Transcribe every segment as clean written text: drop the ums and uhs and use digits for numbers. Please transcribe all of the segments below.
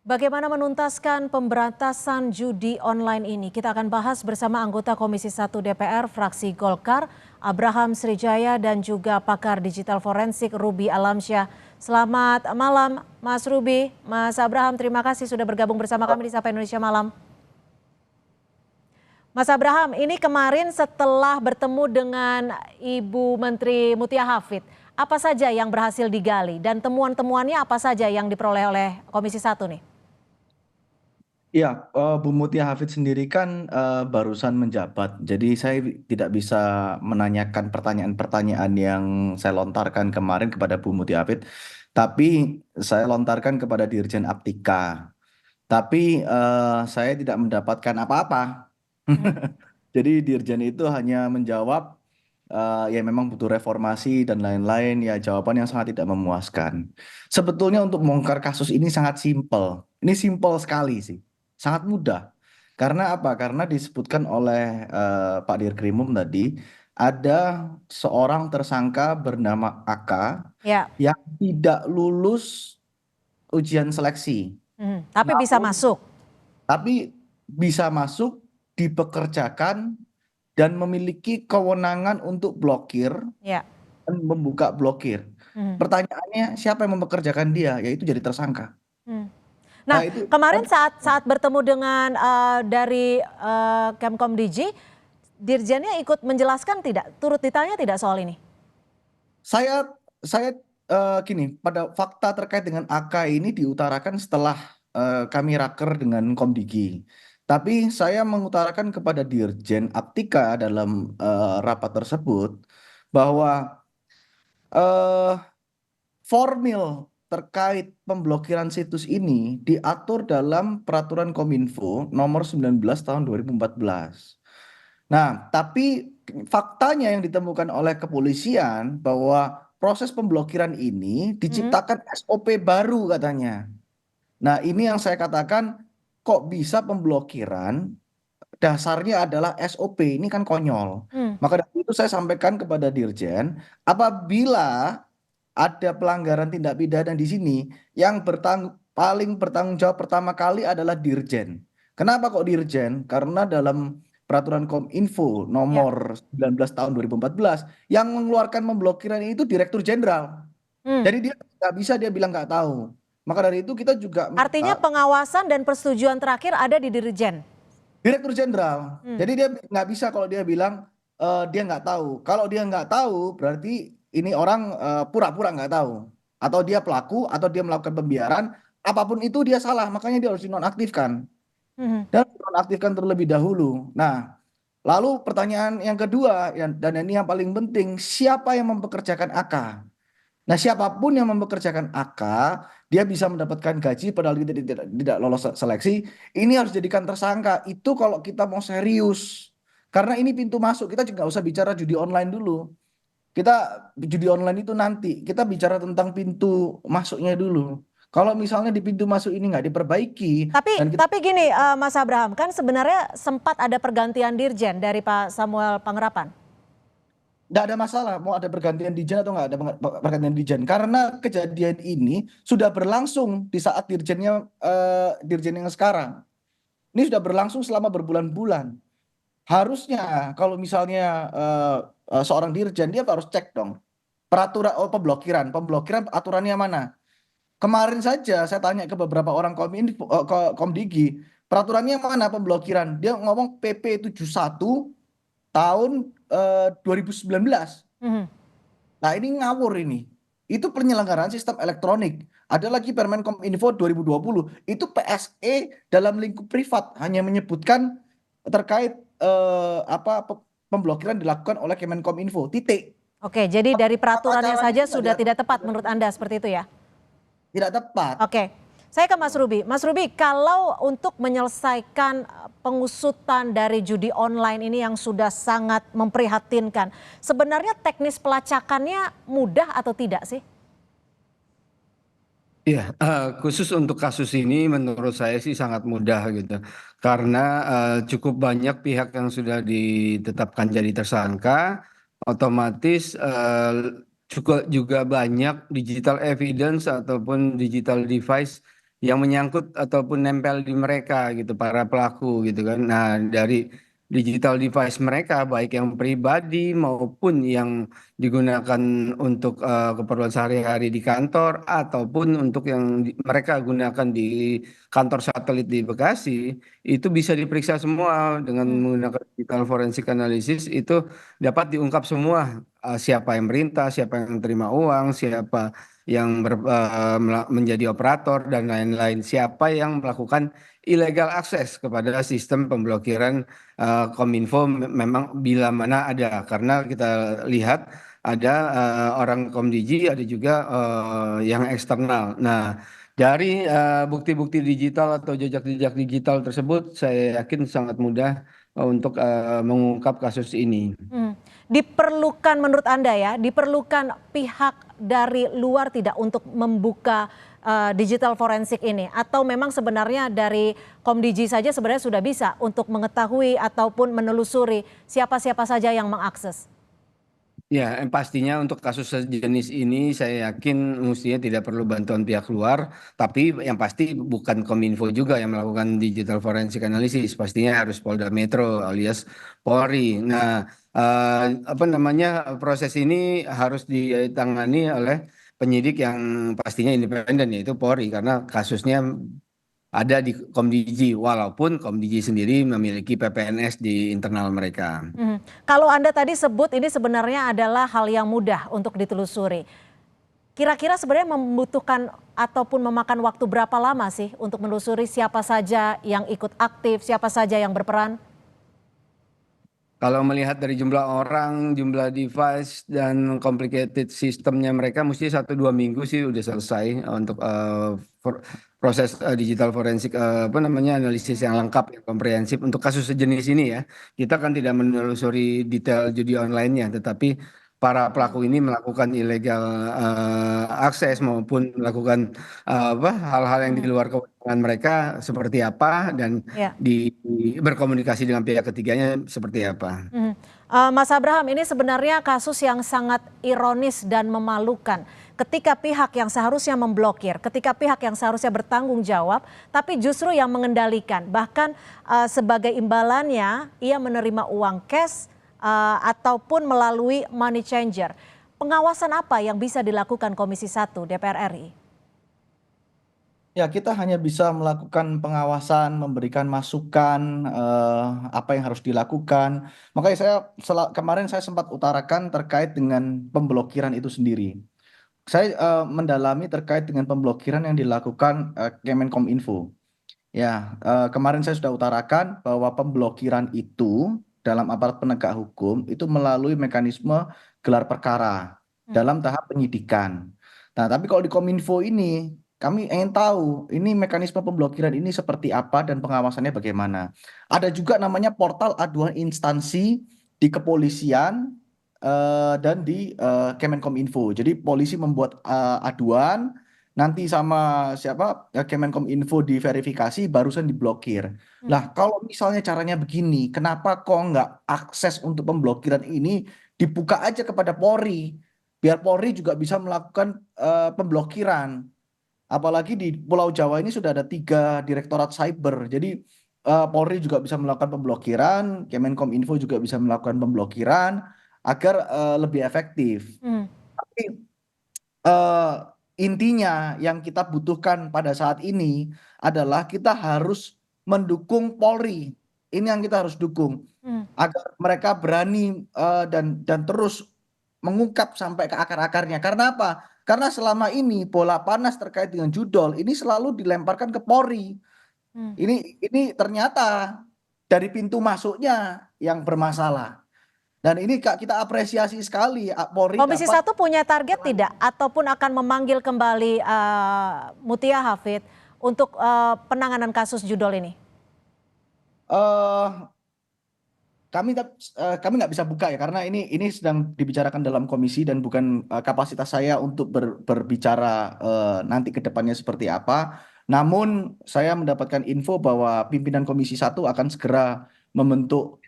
Bagaimana menuntaskan pemberantasan judi online ini? Kita akan bahas bersama anggota Komisi 1 DPR fraksi Golkar, Abraham Srijaya dan juga pakar digital forensik Ruby Alamsyah. Selamat malam Mas Ruby, Mas Abraham, terima kasih sudah bergabung bersama kami di Sapa Indonesia Malam. Mas Abraham, ini kemarin setelah bertemu dengan Ibu Menteri Mutia Hafid, apa saja yang berhasil digali dan temuan-temuannya apa saja yang diperoleh oleh Komisi 1 nih? Iya, Bu Mutia Hafid sendiri kan barusan menjabat, jadi saya tidak bisa menanyakan pertanyaan-pertanyaan yang saya lontarkan kemarin kepada Bu Mutia Hafid, tapi saya lontarkan kepada Dirjen Aptika. Tapi saya tidak mendapatkan apa-apa. Mhm. Jadi Dirjen itu hanya menjawab ya memang butuh reformasi dan lain-lain, ya jawaban yang sangat tidak memuaskan. Sebetulnya untuk membongkar kasus ini sangat simpel. Ini simpel sekali sih. Sangat mudah. Karena apa? Karena disebutkan oleh Pak Dirkrimum tadi, ada seorang tersangka bernama AK Ya, yang tidak lulus ujian seleksi. tapi bisa Namun, masuk. tapi bisa masuk, dipekerjakan, dan memiliki kewenangan untuk blokir Ya. dan membuka blokir. Mhm. Pertanyaannya, siapa yang mempekerjakan dia? Yaitu jadi tersangka. Hmm. Nah, Nah, itu kemarin saat bertemu dengan dari Kemkomdigi, Dirjennya ikut menjelaskan tidak? Turut ditanya tidak soal ini? saya saya gini, pada fakta terkait dengan AK ini diutarakan setelah kami raker dengan Komdigi. Tapi saya mengutarakan kepada Dirjen Aptika dalam rapat tersebut bahwa eh formil terkait pemblokiran situs ini diatur dalam Peraturan Kominfo nomor 19 tahun 2014. Nah, tapi faktanya yang ditemukan oleh kepolisian bahwa proses pemblokiran ini Mhm. diciptakan SOP baru katanya. Nah, ini yang saya katakan, kok bisa pemblokiran dasarnya adalah SOP, ini kan konyol. Hmm. Maka dari itu saya sampaikan kepada Dirjen, apabila ada pelanggaran tindak pidana di sini, yang paling bertanggung jawab pertama kali adalah Dirjen. Kenapa kok Dirjen? Karena dalam Peraturan Kominfo Ya. nomor 19 tahun 2014 yang mengeluarkan pemblokiran itu Direktur Jenderal. Hmm. Jadi dia nggak bisa dia bilang nggak tahu. Maka dari itu kita juga Artinya pengawasan dan persetujuan terakhir ada di Dirjen. Direktur Jenderal. Hmm. Jadi dia nggak bisa kalau dia bilang dia nggak tahu. Kalau dia nggak tahu berarti ini orang pura-pura nggak tahu. Atau dia pelaku atau dia melakukan pembiaran. Apapun itu dia salah. Makanya dia harus dinonaktifkan. Mhm. Dan dinonaktifkan terlebih dahulu. Nah, lalu pertanyaan yang kedua dan ini yang paling penting. Siapa yang mempekerjakan AK? Nah, siapapun yang mempekerjakan AK, dia bisa mendapatkan gaji padahal dia tidak lolos seleksi. Ini harus jadikan tersangka. Itu kalau kita mau serius. Karena ini pintu masuk. Kita juga nggak usah bicara judi online dulu. Kita judi online itu nanti. Kita bicara tentang pintu masuknya dulu. Kalau misalnya di pintu masuk ini nggak diperbaiki Tapi dan kita tapi gini, Mas Abraham, kan sebenarnya sempat ada pergantian Dirjen dari Pak Samuel Pangerapan. nggak ada masalah mau ada pergantian Dirjen atau nggak ada pergantian Dirjen karena kejadian ini sudah berlangsung di saat Dirjen yang sekarang. Ini sudah berlangsung selama berbulan-bulan. Harusnya kalau misalnya seorang dirjen dia harus cek dong peraturan pemblokiran aturannya mana. Kemarin saja saya tanya ke beberapa orang Komdigi, peraturannya mana pemblokiran? Dia ngomong PP 71 tahun 2019. Mhm. Nah, ini ngawur ini. Itu penyelenggaraan sistem elektronik. Ada lagi Permen Kominfo 2020. Itu PSE dalam lingkup privat hanya menyebutkan terkait pemblokiran dilakukan oleh Kemenkominfo. Titik. Oke, jadi dari Tata peraturannya caranya saja itu nggak sudah diatur. tidak tepat menurut Anda seperti itu ya? Tidak tepat. Oke, saya ke Mas Ruby. Mas Ruby, kalau untuk menyelesaikan pengusutan dari judi online ini yang sudah sangat memprihatinkan, sebenarnya teknis pelacakannya mudah atau tidak sih? Iya, khusus untuk kasus ini menurut saya sih sangat mudah gitu. Karena cukup banyak pihak yang sudah ditetapkan jadi tersangka, otomatis juga banyak digital evidence ataupun digital device yang menyangkut ataupun nempel di mereka gitu, para pelaku gitu kan. Nah, dari digital device mereka baik yang pribadi maupun yang digunakan untuk keperluan sehari-hari di kantor ataupun untuk yang mereka gunakan di kantor satelit di Bekasi itu bisa diperiksa semua dengan Hmm. menggunakan digital forensik analysis itu dapat diungkap semua siapa yang merintah, siapa yang terima uang, siapa yang menjadi operator dan lain-lain, siapa yang melakukan illegal access kepada sistem pemblokiran Kominfo memang bila mana ada karena kita lihat ada orang Komdigi ada juga yang eksternal. Nah, dari bukti-bukti digital atau jejak-jejak digital tersebut saya yakin sangat mudah untuk mengungkap kasus ini. Hmm. Diperlukan menurut Anda ya, diperlukan pihak dari luar tidak untuk membuka digital forensik ini? Atau memang sebenarnya dari Komdigi saja sebenarnya sudah bisa untuk mengetahui ataupun menelusuri siapa-siapa saja yang mengakses? Ya, pastinya untuk kasus sejenis ini saya yakin mestinya tidak perlu bantuan pihak luar, tapi yang pasti bukan Kominfo juga yang melakukan digital forensik analysis, pastinya harus Polda Metro alias Polri. Nah, apa namanya proses ini harus ditangani oleh penyidik yang pastinya independen yaitu Polri karena kasusnya ada di Komdigi, walaupun Komdigi sendiri memiliki PPNS di internal mereka. Mhm. Kalau Anda tadi sebut ini sebenarnya adalah hal yang mudah untuk ditelusuri. Kira-kira sebenarnya membutuhkan ataupun memakan waktu berapa lama sih untuk menelusuri siapa saja yang ikut aktif, siapa saja yang berperan? Kalau melihat dari jumlah orang, jumlah device dan complicated sistemnya mereka mesti 1-2 minggu sih udah selesai untuk proses digital forensik apa namanya analisis yang lengkap, yang komprehensif untuk kasus sejenis ini ya. Kita kan tidak menelusuri detail judi online-nya, tetapi para pelaku ini melakukan ilegal akses maupun melakukan apa hal-hal yang di Mhm. luar kewenangan mereka seperti apa dan Ya. berkomunikasi dengan pihak ketiganya seperti apa. Mhm. Mas Abraham, ini sebenarnya kasus yang sangat ironis dan memalukan. Ketika pihak yang seharusnya memblokir, ketika pihak yang seharusnya bertanggung jawab, tapi justru yang mengendalikan. Bahkan sebagai imbalannya, ia menerima uang cash ataupun melalui money changer. Pengawasan apa yang bisa dilakukan Komisi 1 DPR RI? Ya, kita hanya bisa melakukan pengawasan, memberikan masukan apa yang harus dilakukan. Makanya kemarin saya sempat utarakan terkait dengan pemblokiran itu sendiri. Saya mendalami terkait dengan pemblokiran yang dilakukan Kemenkominfo. Ya, kemarin saya sudah utarakan bahwa pemblokiran itu dalam aparat penegak hukum itu melalui mekanisme gelar perkara Hmm. dalam tahap penyidikan. Nah, tapi kalau di Kominfo ini kami ingin tahu ini mekanisme pemblokiran ini seperti apa dan pengawasannya bagaimana. Ada juga namanya portal aduan instansi di kepolisian dan di Kemenkominfo. Jadi polisi membuat aduan nanti sama siapa Kemenkominfo diverifikasi barusan diblokir. Hmm. Lah kalau misalnya caranya begini, kenapa kok nggak akses untuk pemblokiran ini dibuka aja kepada Polri, biar Polri juga bisa melakukan pemblokiran. Apalagi di Pulau Jawa ini sudah ada 3 direktorat cyber, jadi Polri juga bisa melakukan pemblokiran, Kemenkominfo juga bisa melakukan pemblokiran agar lebih efektif. Hmm. Tapi eh, intinya yang kita butuhkan pada saat ini adalah kita harus mendukung Polri. Ini yang kita harus dukung Hmm. agar mereka berani dan terus mengungkap sampai ke akar-akarnya. Karena apa? Karena selama ini bola panas terkait dengan judol ini selalu dilemparkan ke Polri. Hmm. Ini ternyata dari pintu masuknya yang bermasalah. Dan ini Kak kita apresiasi sekali Polri Komisi dapat. 1 punya target tidak ataupun akan memanggil kembali Mutia Hafid untuk penanganan kasus judol ini? eh kami nggak bisa buka ya karena ini sedang dibicarakan dalam komisi dan bukan kapasitas saya untuk berbicara nanti ke depannya seperti apa. Namun saya mendapatkan info bahwa pimpinan Komisi 1 akan segera membentuk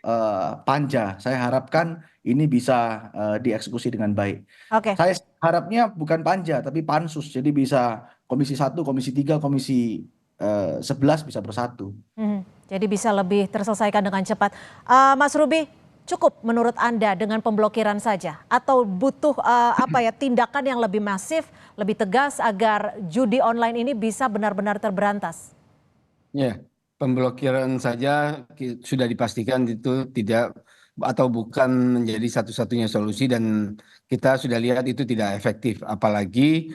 panja. Saya harapkan ini bisa dieksekusi dengan baik. Oke. Saya harapnya bukan panja tapi pansus. Jadi bisa Komisi 1, Komisi 3, Komisi 11 bisa bersatu. Jadi bisa lebih terselesaikan dengan cepat. Mas Ruby, cukup menurut Anda dengan pemblokiran saja atau butuh tindakan yang lebih masif, lebih tegas agar judi online ini bisa benar-benar terberantas? Ya, pemblokiran saja sudah dipastikan itu tidak atau bukan menjadi satu-satunya solusi dan kita sudah lihat itu tidak efektif, apalagi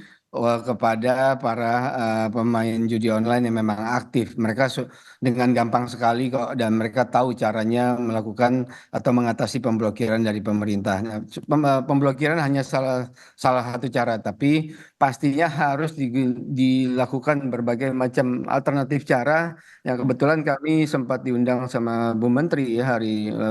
kepada para pemain judi online yang memang aktif. Mereka dengan gampang sekali kok dan mereka tahu caranya melakukan atau mengatasi pemblokiran dari pemerintah. Nah, pemblokiran hanya salah satu cara, tapi pastinya harus dilakukan berbagai macam alternatif cara. Ya, kebetulan kami sempat diundang sama Bu Menteri ya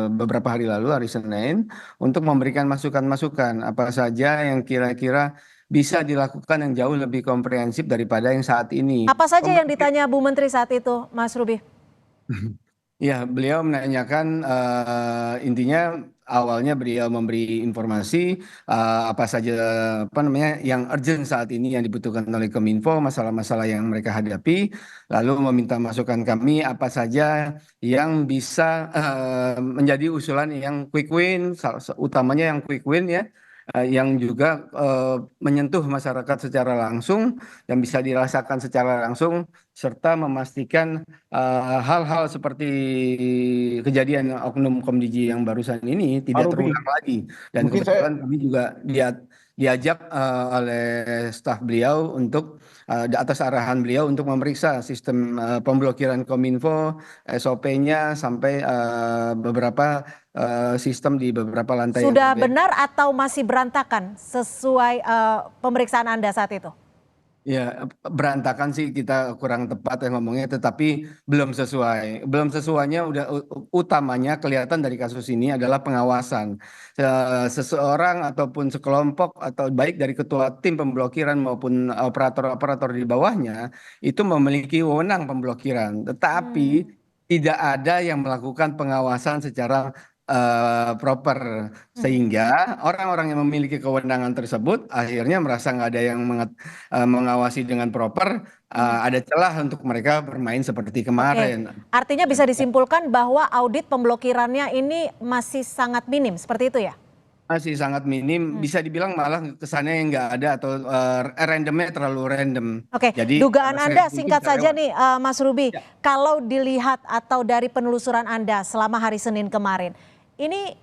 beberapa hari lalu, hari Senin, untuk memberikan masukan-masukan apa saja yang kira-kira bisa dilakukan yang jauh lebih komprehensif daripada yang saat ini. Apa saja yang ditanya Bu Menteri saat itu, Mas Ruby? Ya, beliau menanyakan intinya awalnya beliau memberi informasi apa saja yang urgent saat ini yang dibutuhkan oleh Kominfo, masalah-masalah yang mereka hadapi, lalu meminta masukan kami apa saja yang bisa menjadi usulan yang quick win, utamanya yang quick win ya. Yang juga menyentuh masyarakat secara langsung dan bisa dirasakan secara langsung serta memastikan hal-hal seperti kejadian oknum Komdiji yang barusan ini Pak tidak Ruby, terulang lagi. Dan mungkin saya kebetulan kami juga diajak oleh staf beliau untuk atas arahan beliau untuk memeriksa sistem pemblokiran Kominfo, SOP-nya sampai beberapa sistem di beberapa lantai yang Sudah berbeda. benar atau masih berantakan sesuai pemeriksaan Anda saat itu? Ya, berantakan sih kita kurang tepat ya ngomongnya, tetapi belum sesuai. Belum sesuainya utamanya kelihatan dari kasus ini adalah pengawasan. Seseorang ataupun sekelompok atau baik dari ketua tim pemblokiran maupun operator-operator di bawahnya itu memiliki wewenang pemblokiran, tetapi tidak ada yang melakukan pengawasan secara proper, sehingga orang-orang yang memiliki kewenangan tersebut akhirnya merasa nggak ada yang mengawasi dengan proper, ada celah untuk mereka bermain seperti Oke, kemarin. artinya bisa disimpulkan bahwa audit pemblokirannya ini masih sangat minim, seperti itu ya? Masih sangat minim, bisa dibilang malah kesannya yang nggak ada atau randomnya terlalu random. Oke, Jadi dugaan sering Anda mungkin singkat bisa saja lewat. nih Mas Ruby, Ya. kalau dilihat atau dari penelusuran Anda selama hari Senin kemarin, ini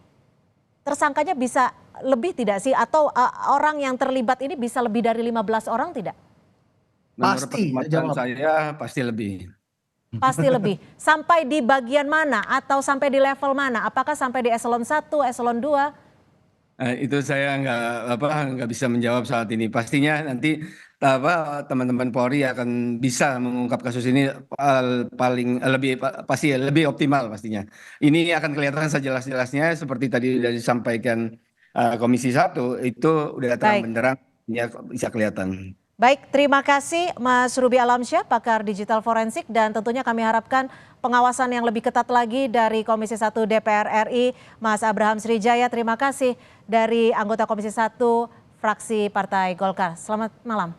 tersangkanya bisa lebih tidak sih? Atau orang yang terlibat ini bisa lebih dari 15 orang tidak? Menurut pasti pengamatan jawab. saya pasti lebih. Pasti lebih. Sampai di bagian mana atau sampai di level mana? Apakah sampai di eselon 1, eselon 2? Itu saya nggak bisa menjawab saat ini. Pastinya nanti teman-teman Polri akan bisa mengungkap kasus ini pasti lebih optimal pastinya. Ini akan kelihatan sejelas-jelasnya seperti tadi sudah disampaikan Komisi 1 itu udah terang Baik. benderang ya bisa kelihatan. Baik, terima kasih Mas Ruby Alamsyah, pakar digital forensik, dan tentunya kami harapkan pengawasan yang lebih ketat lagi dari Komisi 1 DPR RI, Mas Abraham Srijaya. Terima kasih dari anggota Komisi 1 fraksi Partai Golkar. Selamat malam.